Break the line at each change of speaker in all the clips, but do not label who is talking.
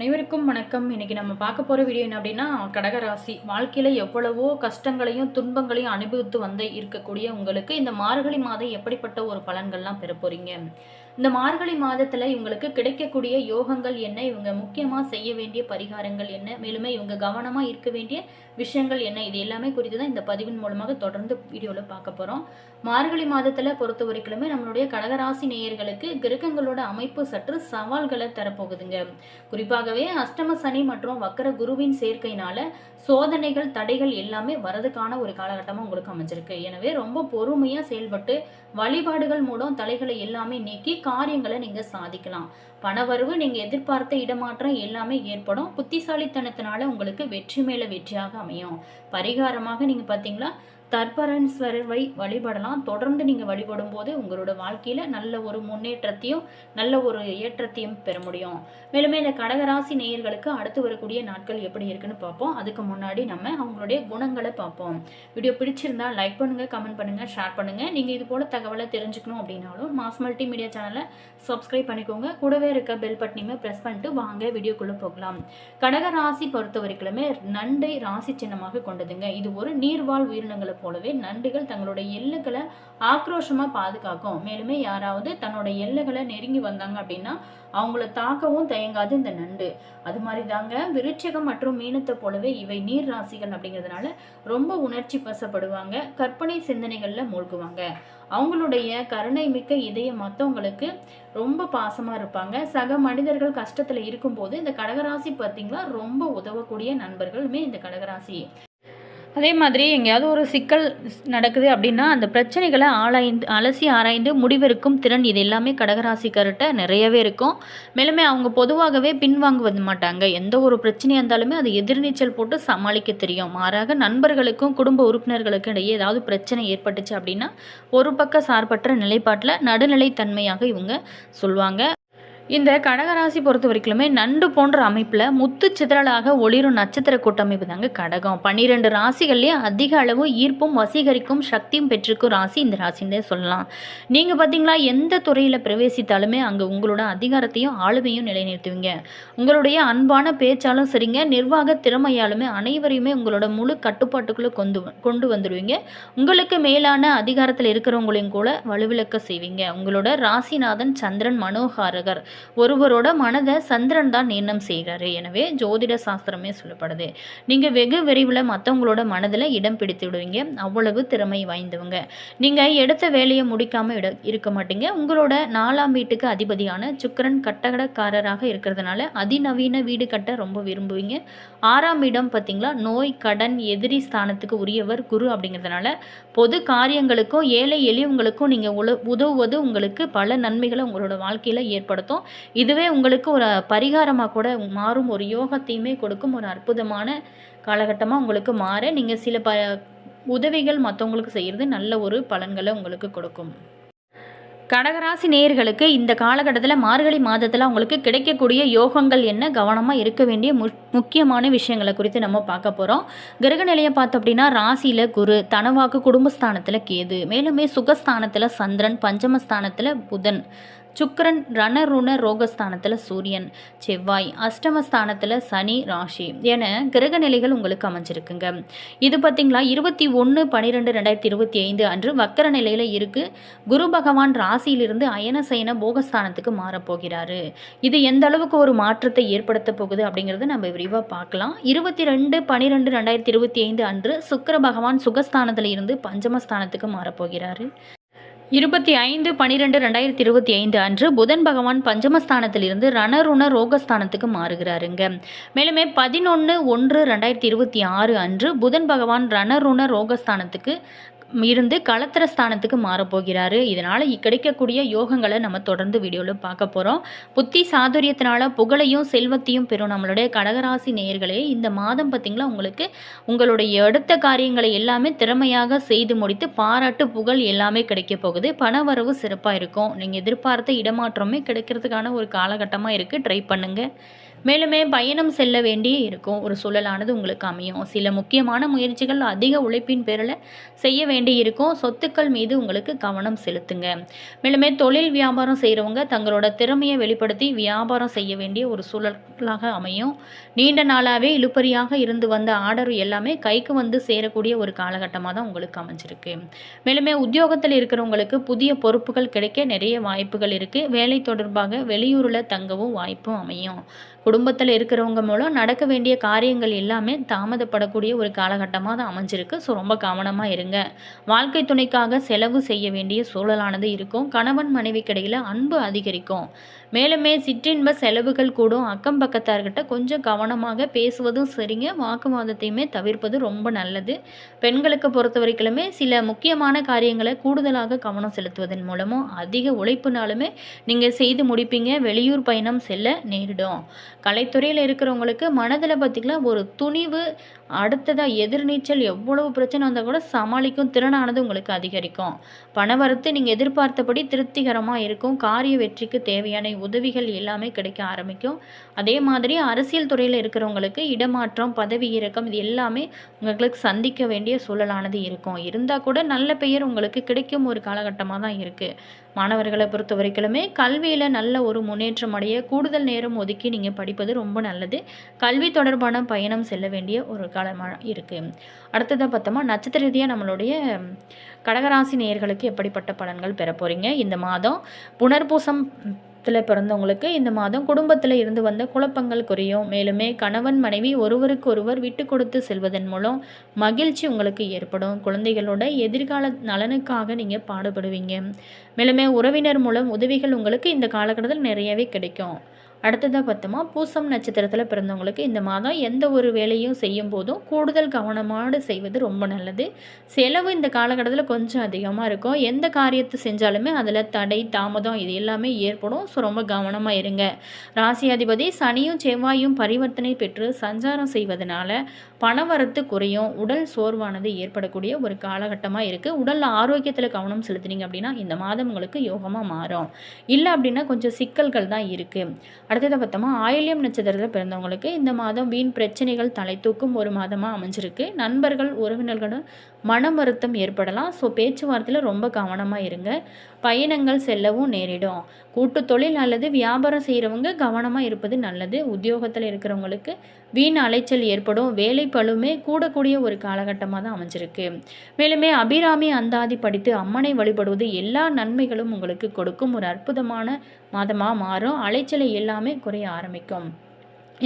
அனைவருக்கும் வணக்கம். இன்னைக்கு நம்ம பார்க்க போகிற வீடியோ என்ன அப்படின்னா, கடகராசி வாழ்க்கையில் எவ்வளவோ கஷ்டங்களையும் துன்பங்களையும் அனுபவித்து இருக்கக்கூடிய உங்களுக்கு இந்த மார்கழி மாதம் எப்படிப்பட்ட ஒரு பலன்கள்லாம் பெற போறீங்க, இந்த மார்கழி மாதத்தில் இவங்களுக்கு கிடைக்கக்கூடிய யோகங்கள் என்ன, இவங்க முக்கியமாக செய்ய வேண்டிய பரிகாரங்கள் என்ன, மேலுமே இவங்க கவனமாக இருக்க வேண்டிய விஷயங்கள் என்ன, இது எல்லாமே குறித்து தான் இந்த பதிவின் மூலமாக தொடர்ந்து வீடியோவில் பார்க்க போகிறோம். மார்கழி மாதத்தில் பொறுத்த வரைக்குமே நம்மளுடைய கடகராசி நேயர்களுக்கு கிரகங்களோட அமைப்பு சற்று சவால்களை தரப்போகுதுங்க. குறிப்பாகவே அஷ்டம சனி மற்றும் வக்கர குருவின் சேர்க்கையினால சோதனைகள் தடைகள் எல்லாமே வரதுக்கான ஒரு காலகட்டமாக உங்களுக்கு அமைஞ்சிருக்கு. எனவே ரொம்ப பொறுமையாக செயல்பட்டு வழிபாடுகள் மூலம் தலைகளை எல்லாமே நீக்கி காரியங்களை நீங்க சாதிக்கலாம். பணவரவு நீங்க எதிர்பார்த்த இடமாற்றம் எல்லாமே ஏற்படும். புத்திசாலித்தனத்தினால உங்களுக்கு வெற்றி மேல வெற்றியாக அமையும். பரிகாரமாக நீங்க பாத்தீங்களா, தர்பரன்ஸ்வரரை வழிபடலாம். தொடர்ந்து நீங்க வழிபடும் போது உங்களோட வாழ்க்கையில நல்ல ஒரு முன்னேற்றத்தையும் நல்ல ஒரு ஏற்றத்தையும் பெற முடியும். மேலுமே இந்த கடகராசி நேயர்களுக்கு அடுத்து வரக்கூடிய நாட்கள் எப்படி இருக்குன்னு பார்ப்போம். அதுக்கு முன்னாடி நம்ம அவங்களுடைய குணங்களை பார்ப்போம். வீடியோ பிடிச்சிருந்தா லைக் பண்ணுங்க, கமெண்ட் பண்ணுங்க, ஷேர் பண்ணுங்க. நீங்க இது போல தகவலை தெரிஞ்சுக்கணும் அப்படின்னாலும் மாஸ் மல்டி மீடியா சேனலை சப்ஸ்கிரைப் பண்ணிக்கோங்க. கூடவே இருக்க பெல் பட்டனையுமே பிரஸ் பண்ணிட்டு வாங்க வீடியோக்குள்ள போகலாம். கடகராசி பொறுத்த வரைக்குமே நண்டை ராசி சின்னமாக கொண்டதுங்க. இது ஒரு நீர்வாழ் உயிரினங்களை போலவே நண்டுகள் தங்களுடைய எல்லைகளை ஆக்ரோஷமா பாதுகாக்கும். மேலுமே யாராவது தன்னோட எல்லைகளை நெருங்கி வந்தாங்க அப்படின்னா அவங்கள தாக்கவும் தயங்காது இந்த நண்டு. அது மாதிரி தாங்க விருட்சிகம் மற்றும் மீனத்தை போலவே இவை நீர் ராசிகள் அப்படிங்கிறதுனால ரொம்ப உணர்ச்சி வசப்படுவாங்க, கற்பனை சிந்தனைகள்ல மூழ்குவாங்க. அவங்களுடைய கருணை மிக்க இதயம் மற்றவங்களுக்கு ரொம்ப பாசமா இருப்பாங்க. சக மனிதர்கள் கஷ்டத்துல இருக்கும்போது இந்த கடகராசி பார்த்தீங்களா ரொம்ப உதவக்கூடிய நண்பர்களுமே இந்த கடகராசி. அதே மாதிரி எங்கேயாவது ஒரு சிக்கல் நடக்குது அப்படின்னா அந்த பிரச்சனைகளை அலசி ஆராய்ந்து முடிவெடுக்கும் திறன் இது எல்லாமே கடகராசிக்கார்ட்ட நிறையவே இருக்கும். மேலுமே அவங்க பொதுவாகவே பின்வாங்குவது மாட்டாங்க. எந்த ஒரு பிரச்சனையாக இருந்தாலுமே அதை எதிர்நீச்சல் போட்டு சமாளிக்க தெரியும். மாறாக நண்பர்களுக்கும் குடும்ப உறுப்பினர்களுக்கும் இடையே ஏதாவது பிரச்சனை ஏற்பட்டுச்சு அப்படின்னா ஒரு பக்க சார்பற்ற நிலைப்பாட்டில் நடுநிலைத்தன்மையாக இவங்க சொல்லுவாங்க. இந்த கடகராசி பொறுத்த வரைக்குமே நண்டு போன்ற அமைப்பில் முத்து சிதறலாக ஒளிரும் நட்சத்திர கூட்டமைப்பு தாங்க கடகம். 12 ராசிகள்லேயே அதிக அளவு ஈர்ப்பும் வசீகரிக்கும் சக்தியும் பெற்றிருக்கும் ராசி இந்த ராசின்னு சொல்லலாம். நீங்கள் பார்த்தீங்களா, எந்த துறையில் பிரவேசித்தாலுமே அங்கே உங்களோட அதிகாரத்தையும் ஆளுமையும் நிலைநிறுத்துவீங்க. உங்களுடைய அன்பான பேச்சாலும் சரிங்க, நிர்வாக திறமையாலுமே அனைவரையுமே உங்களோட முழு கட்டுப்பாட்டுக்குள்ளே கொண்டு வந்துடுவீங்க. உங்களுக்கு மேலான அதிகாரத்தில் இருக்கிறவங்களையும் கூட வலுவிழக்க செய்வீங்க. உங்களோட ராசிநாதன் சந்திரன் மனோகாரகர். ஒருவரோட மனதை சந்திரன் தான் நிர்ணயம் செய்கிறாரு. எனவே ஜோதிட சாஸ்திரமே சொல்லப்படுது. நீங்கள் வெகு விரைவில் மற்றவங்களோட மனதில் இடம் பிடித்து விடுவீங்க. அவ்வளவு திறமை வாய்ந்தவங்க. நீங்கள் எடுத்த வேலையை முடிக்காமல் இருக்க மாட்டீங்க. உங்களோட 4ஆம் வீட்டுக்கு அதிபதியான சுக்கிரன் கட்டடக்காரராக இருக்கிறதுனால அதிநவீன வீடு கட்ட ரொம்ப விரும்புவீங்க. 6ஆம் இடம் பார்த்தீங்களா, நோய் கடன் எதிரி ஸ்தானத்துக்கு உரியவர் குரு அப்படிங்கிறதுனால பொது காரியங்களுக்கும் ஏழை எளியவங்களுக்கும் நீங்கள் உதவுவது உங்களுக்கு பல நன்மைகளை உங்களோட வாழ்க்கையில் ஏற்படுத்தும். இதுவே உங்களுக்கு ஒரு பரிகாரமாக கூட மாறும், ஒரு யோகத்தையுமே கொடுக்கும். ஒரு அற்புதமான காலகட்டமாக உங்களுக்கு மாற நீங்கள் சில உதவிகள் மற்றவங்களுக்கு செய்கிறது நல்ல ஒரு பலன்களை உங்களுக்கு கொடுக்கும். கடகராசி நேயர்களுக்கு இந்த காலகட்டத்தில் மார்கழி மாதத்தில் அவங்களுக்கு கிடைக்கக்கூடிய யோகங்கள் என்ன, கவனமாக இருக்க வேண்டிய முக்கியமான விஷயங்களை குறித்து நம்ம பார்க்க போகிறோம். கிரக நிலையை பார்த்தோம் அப்படின்னா ராசியில் குரு, தனவாக்கு குடும்பஸ்தானத்தில் கேது, மேலுமே சுகஸ்தானத்தில் சந்திரன், பஞ்சமஸ்தானத்தில் புதன், சுக்கிரன், ரணருண ரோகஸ்தானத்தில் சூரியன், செவ்வாய், அஷ்டமஸ்தானத்தில் சனி ராசி என கிரக நிலைகள் உங்களுக்கு அமைஞ்சிருக்குங்க. இது பார்த்தீங்களா 21/12/2025 அன்று வக்கர நிலையில் இருக்கு. குரு பகவான் ராசியிலிருந்து அயனசயன போகஸ்தானத்துக்கு மாறப்போகிறாரு. இது எந்த அளவுக்கு ஒரு மாற்றத்தை ஏற்படுத்த போகுது அப்படிங்கிறத நம்ம விரிவாக பார்க்கலாம். 22/12/2025 அன்று சுக்கிர பகவான் சுகஸ்தானத்தில் இருந்து பஞ்சமஸ்தானத்துக்கு மாறப்போகிறாரு. 25/12/2025 அன்று புதன் பகவான் பஞ்சமஸ்தானத்திலிருந்து ரணருண ரோகஸ்தானத்துக்கு மாறுகிறாருங்க. மேலுமே 11/1/2026 அன்று புதன் பகவான் ரணருண ரோகஸ்தானத்துக்கு இருந்து களத்திர ஸ்தானத்துக்கு மாறப்போகிறாரு. இதனால் கிடைக்கக்கூடிய யோகங்களை நம்ம தொடர்ந்து வீடியோவில் பார்க்க போகிறோம். புத்தி சாதுரியத்தினால புகழையும் செல்வத்தையும் பெறும் நம்மளுடைய கடகராசி நேயர்களே, இந்த மாதம் பார்த்திங்களா உங்களுக்கு உங்களுடைய எடுத்த காரியங்களை எல்லாமே திறமையாக செய்து முடித்து பாராட்டு புகழ் எல்லாமே கிடைக்க போகுது. பணவரவு சிறப்பாக இருக்கும். நீங்கள் எதிர்பார்த்த இடமாற்றமே கிடைக்கிறதுக்கான ஒரு காலகட்டமாக இருக்குது. ட்ரை பண்ணுங்கள். மேலுமே பயணம் செல்ல வேண்டி இருக்கும் ஒரு சூழலானது உங்களுக்கு அமையும். சில முக்கியமான முயற்சிகள் அதிக உழைப்பின் பேரில் செய்ய வேண்டி இருக்கும். சொத்துக்கள் மீது உங்களுக்கு கவனம் செலுத்துங்க. மேலுமே தொழில் வியாபாரம் செய்கிறவங்க தங்களோட திறமையை வெளிப்படுத்தி வியாபாரம் செய்ய வேண்டிய ஒரு சூழலாக அமையும். நீண்ட நாளாகவே இழுபறியாக இருந்து வந்த ஆர்டர் எல்லாமே கைக்கு வந்து சேரக்கூடிய ஒரு காலகட்டமாக தான் உங்களுக்கு அமைஞ்சிருக்கு. மேலுமே உத்தியோகத்தில் இருக்கிறவங்களுக்கு புதிய பொறுப்புகள் கிடைக்க நிறைய வாய்ப்புகள் இருக்குது. வேலை தொடர்பாக வெளியூரில் தங்கவும் வாய்ப்பும் அமையும். குடும்பத்தில் இருக்கிறவங்க மூலம் நடக்க வேண்டிய காரியங்கள் எல்லாமே தாமதப்படக்கூடிய ஒரு காலகட்டமாக தான் அமைஞ்சிருக்கு. ஸோ ரொம்ப கவனமாக இருங்க. வாழ்க்கை துணைக்காக செலவு செய்ய வேண்டிய சூழலானது இருக்கும். கணவன் மனைவிக்கிடையில் அன்பு அதிகரிக்கும். மேலுமே சிற்றின்ப செலவுகள் கூடும். அக்கம் பக்கத்தார்கிட்ட கொஞ்சம் கவனமாக பேசுவதும் சரிங்க. வாக்குவாதத்தையுமே தவிர்ப்பது ரொம்ப நல்லது. பெண்களுக்கு பொறுத்த வரைக்குமே சில முக்கியமான காரியங்களை கூடுதலாக கவனம் செலுத்துவதன் மூலமும் அதிக உழைப்புனாலுமே நீங்கள் செய்து முடிப்பீங்க. வெளியூர் பயணம் செல்ல நேரிடும். கலைத்துறையில் இருக்கிறவங்களுக்கு மனதில் பார்த்திங்கன்னா ஒரு துணிவு, அடுத்ததாக எதிர்நீச்சல், எவ்வளவு பிரச்சனை வந்தால் கூட சமாளிக்கும் திறனானது உங்களுக்கு அதிகரிக்கும். பணவரத்து நீங்கள் எதிர்பார்த்தபடி திருப்திகரமாக இருக்கும். காரிய வெற்றிக்கு தேவையான உதவிகள் எல்லாமே கிடைக்க ஆரம்பிக்கும். அதே மாதிரி அரசியல் துறையில் இருக்கிறவங்களுக்கு இடமாற்றம், பதவி இறக்கம் இது எல்லாமே உங்களுக்கு சந்திக்க வேண்டிய சூழலானது இருக்கும். இருந்தால் கூட நல்ல பெயர் உங்களுக்கு கிடைக்கும் ஒரு காலகட்டமாக தான் இருக்குது. மாணவர்களை பொறுத்த வரைக்குமே கல்வியில் நல்ல ஒரு முன்னேற்றம் அடைய கூடுதல் நேரம் ஒதுக்கி நீங்கள் படிப்பது ரொம்ப நல்லது. கல்வி தொடர்பான பயணம் செல்ல வேண்டிய ஒரு காலமாக இருக்குது. அடுத்ததாக பார்த்தோமா நட்சத்திர ரீதியாக நம்மளுடைய கடகராசி நேயர்களுக்கு எப்படிப்பட்ட பலன்கள் பெற போகிறீங்க இந்த மாதம். புனர்பூசம் பிறந்தவங்களுக்கு இந்த மாதம் குடும்பத்தில் இருந்து வந்த குழப்பங்கள் குறையும். மேலுமே கணவன் மனைவி ஒருவருக்கு ஒருவர் விட்டு கொடுத்து செல்வதன் மூலம் மகிழ்ச்சி உங்களுக்கு ஏற்படும். குழந்தைகளோட எதிர்கால நலனுக்காக நீங்கள் பாடுபடுவீங்க. மேலுமே உறவினர் மூலம் உதவிகள் உங்களுக்கு இந்த காலகட்டத்தில் நிறையவே கிடைக்கும். அடுத்ததாக பார்த்தோமா பூசம் நட்சத்திரத்தில் பிறந்தவங்களுக்கு இந்த மாதம் எந்த ஒரு வேலையும் செய்யும் போதும் கூடுதல் கவனமாடு செய்வது ரொம்ப நல்லது. செலவு இந்த காலகட்டத்தில் கொஞ்சம் அதிகமாக இருக்கும். எந்த காரியத்தை செஞ்சாலுமே அதில் தடை தாமதம் இது எல்லாமே ஏற்படும். ஸோ ரொம்ப கவனமாக இருங்க. ராசி அதிபதி சனியும் செவ்வாயும் பரிவர்த்தனை பெற்று சஞ்சாரம் செய்வதனால பணவரத்து குறையும். உடல் சோர்வானது ஏற்படக்கூடிய ஒரு காலகட்டமாக இருக்குது. உடல் ஆரோக்கியத்தில் கவனம் செலுத்தினீங்க அப்படின்னா இந்த மாதம் உங்களுக்கு யோகமாக மாறும். இல்லை அப்படின்னா கொஞ்சம் சிக்கல்கள் தான் இருக்குது. அடுத்தது பார்த்தோமா ஆயில்யம் நட்சத்திரத்தில் பிறந்தவங்களுக்கு இந்த மாதம் வீண் பிரச்சனைகள் தலை தூக்கும் ஒரு மாதமாக அமைஞ்சிருக்கு. நண்பர்கள் உறவினர்களுடன் மன வருத்தம் ஏற்படலாம். ஸோ பேச்சுவார்த்தையில் ரொம்ப கவனமாக இருங்க. பயணங்கள் செல்லவும் நேரிடும். கூட்டு தொழில் அல்லது வியாபாரம் செய்கிறவங்க கவனமாக இருப்பது நல்லது. உத்தியோகத்தில் இருக்கிறவங்களுக்கு வீண் அலைச்சல் ஏற்படும். வேலை பளுமே கூடக்கூடிய ஒரு காலகட்டமாக தான் அமைஞ்சிருக்கு. மேலுமே அபிராமி அந்தாதி படித்து அம்மனை வழிபடுவது எல்லா நன்மைகளும் உங்களுக்கு கொடுக்கும் ஒரு அற்புதமான மாதமாக மாறும். அலைச்சலை எல்லாமே குறைய ஆரம்பிக்கும்.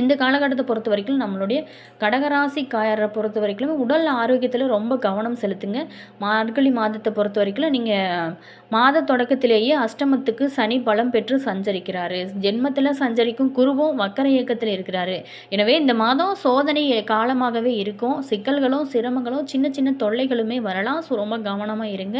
இந்த காலகட்டத்தை பொறுத்த வரைக்கும் நம்மளுடைய கடகராசிக்காரரை பொறுத்த வரைக்கும் உடல் ஆரோக்கியத்தில் ரொம்ப கவனம் செலுத்துங்க. மார்கழி மாதத்தை பொறுத்த வரைக்கும் நீங்கள் மாத தொடக்கத்திலேயே அஷ்டமத்துக்கு சனி பலம் பெற்று சஞ்சரிக்கிறாரு. ஜென்மத்தில் சஞ்சரிக்கும் குருவும் வக்கர இயக்கத்தில் இருக்கிறாரு. எனவே இந்த மாதம் சோதனை காலமாகவே இருக்கும். சிக்கல்களும் சிரமங்களும் சின்ன சின்ன தொல்லைகளுமே வரலாம். ஸோ ரொம்ப கவனமாக இருங்க.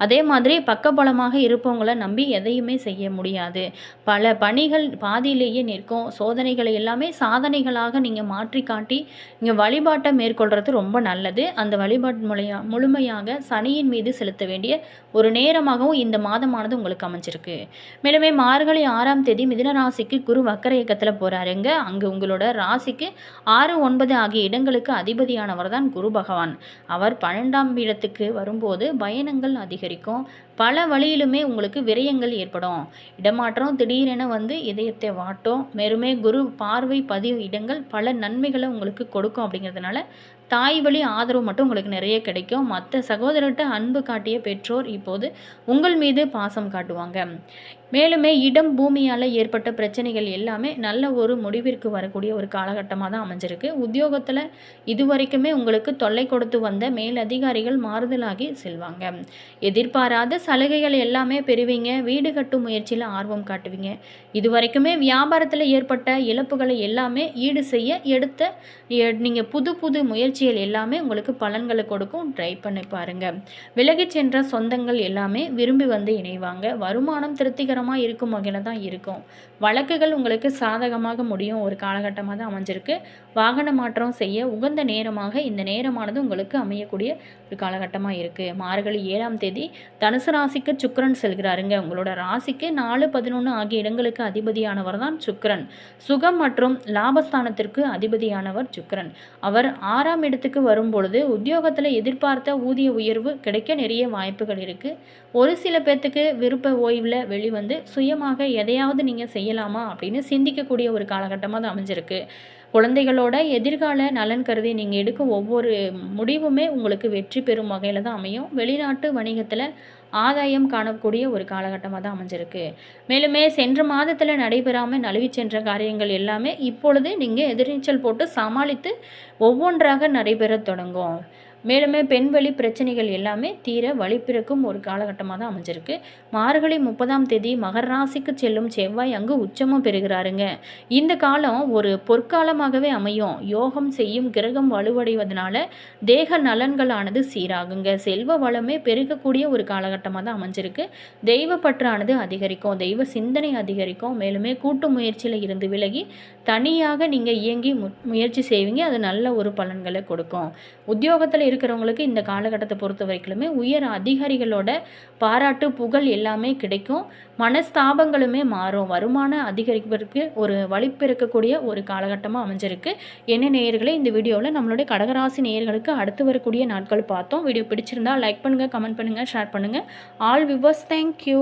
அதே மாதிரி பக்கபலமாக இருப்பவங்களை நம்பி எதையுமே செய்ய முடியாது. பல பணிகள் பாதியிலேயே நிற்கும். சோதனைகளை எல்லாமே சாதனைகளாக நீங்கள் மாற்றி காட்டி நீங்கள் வழிபாட்டை மேற்கொள்கிறது ரொம்ப நல்லது. அந்த வழிபாட்டு முழுமையாக சனியின் மீது செலுத்த வேண்டிய ஒரு நேரமாகவும் இந்த மாதமானது உங்களுக்கு அமைஞ்சிருக்கு. மேலுமே மார்கழி 6ஆம் தேதி மிதுன ராசிக்கு குரு வக்கர இயக்கத்தில் போகிறாருங்க. அங்கே உங்களோட ராசிக்கு 6, 9 ஆகிய இடங்களுக்கு அதிபதியானவர் தான் குரு பகவான். அவர் 12ஆம் இடத்துக்கு வரும்போது பயணங்கள் அதிகரிக்கும். பல வழியிலுமே உங்களுக்கு விரயங்கள் ஏற்படும். இடமாற்றம் திடீரென வந்து இதயத்தை வாட்டும். மேலுமே குரு பார்வை பதிவு இடங்கள் பல நன்மைகளை உங்களுக்கு கொடுக்கும். அப்படிங்கிறதுனால தாய் வழி ஆதரவு மட்டும் உங்களுக்கு நிறைய கிடைக்கும். மற்ற சகோதரர்கிட்ட அன்பு காட்டிய பெற்றோர் இப்போது உங்கள் மீது பாசம் காட்டுவாங்க. மேலுமே இடம் பூமியால் ஏற்பட்ட பிரச்சனைகள் எல்லாமே நல்ல ஒரு முடிவிற்கு வரக்கூடிய ஒரு காலகட்டமாக தான் அமைஞ்சிருக்கு. உத்தியோகத்தில் இதுவரைக்குமே உங்களுக்கு தொல்லை கொடுத்து வந்த மேலதிகாரிகள் மாறுதலாகி செல்வாங்க. எதிர்பாராத சலுகைகள் எல்லாமே பெறுவீங்க. வீடு கட்டும் முயற்சியில் ஆர்வம் காட்டுவீங்க. இதுவரைக்குமே வியாபாரத்தில் ஏற்பட்ட இழப்புகளை எல்லாமே ஈடு செய்ய எடுத்த நீங்கள் புது புது முயற்சி முயற்சிகள் எல்லாமே உங்களுக்கு பலன்களை கொடுக்கும். ட்ரை பண்ணி பாருங்கள். விலகிச் சென்ற சொந்தங்கள் எல்லாமே விரும்பி வந்து இணைவாங்க. வருமானம் திருப்திகரமாக இருக்கும் வகையில் தான் இருக்கும். வழக்குகள் உங்களுக்கு சாதகமாக முடியும் ஒரு காலகட்டமாக தான் அமைஞ்சிருக்கு. வாகன மாற்றம் செய்ய உகந்த நேரமாக இந்த நேரமானது உங்களுக்கு அமையக்கூடிய ஒரு காலகட்டமாக இருக்குது. மார்கழி 7ஆம் தேதி தனுசு ராசிக்கு சுக்கிரன் செல்கிறாருங்க. உங்களோட ராசிக்கு 4, 11 ஆகிய இடங்களுக்கு அதிபதியானவர் தான் சுக்கிரன். சுகம் மற்றும் லாபஸ்தானத்திற்கு அதிபதியானவர் சுக்கிரன். அவர் 6ஆம் இடத்துக்கு வரும்பொழுது உத்தியோகத்தில் எதிர்பார்த்த ஊதிய உயர்வு கிடைக்க நிறைய வாய்ப்புகள் இருக்குது. ஒரு சில பேர்த்துக்கு விருப்ப ஓய்வில் வெளிவந்து சுயமாக எதையாவது நீங்கள் செய்யலாமா அப்படின்னு சிந்திக்கக்கூடிய ஒரு காலகட்டமாக தான் அமைஞ்சிருக்கு. குழந்தைகளோட எதிர்கால நலன் கருதி நீங்கள் எடுக்கும் ஒவ்வொரு முடிவுமே உங்களுக்கு வெற்றி பெறும் வகையில் தான் அமையும். வெளிநாட்டு வணிகத்தில் ஆதாயம் காணக்கூடிய ஒரு காலகட்டமாக தான் அமைஞ்சிருக்கு. மேலுமே சென்ற மாதத்தில் நடைபெறாமல் நழுவி சென்ற காரியங்கள் எல்லாமே இப்பொழுது நீங்கள் எதிர்நீச்சல் போட்டு சமாளித்து ஒவ்வொன்றாக நடைபெற தொடங்கும். மேலுமே பெண்வெளி பிரச்சனைகள் எல்லாமே தீர வழிபிறக்கும் ஒரு காலகட்டமாக தான் அமைஞ்சிருக்கு. மார்கழி 30ஆம் தேதி மகர ராசிக்கு செல்லும் செவ்வாய் அங்கு உச்சமும் பெறுகிறாருங்க. இந்த காலம் ஒரு பொற்காலமாகவே அமையும். யோகம் செய்யும் கிரகம் வலுவடைவதனால தேக நலன்களானது சீராகுங்க. செல்வ வளமே பெருகக்கூடிய ஒரு காலகட்டமாக தான் அமைஞ்சிருக்கு. தெய்வ பற்றானது அதிகரிக்கும். தெய்வ சிந்தனை அதிகரிக்கும். மேலுமே கூட்டு முயற்சியில் இருந்து விலகி தனியாக நீங்கள் இயங்கி முயற்சி செய்வீங்க. அது நல்ல ஒரு பலன்களை கொடுக்கும். உத்தியோகத்தில் இருக்கிறவங்களுக்கு இந்த காலகட்டத்தை பொறுத்த வரைக்குமே உயர் அதிகாரிகளோட பாராட்டு புகழ் எல்லாமே கிடைக்கும். மனஸ்தாபங்களுமே மாறும். வருமானம் அதிகரிப்பதற்கு ஒரு வழிபிறக்கக்கூடிய ஒரு காலகட்டமாக அமைஞ்சிருக்கு. என்ன நேயர்களே, இந்த வீடியோவில் நம்மளுடைய கடகராசி நேயர்களுக்கு அடுத்து வரக்கூடிய நாட்கள் பார்த்தோம். வீடியோ பிடிச்சிருந்தா லைக் பண்ணுங்கள், கமெண்ட் பண்ணுங்கள், ஷேர் பண்ணுங்கள். All viewers, thank you.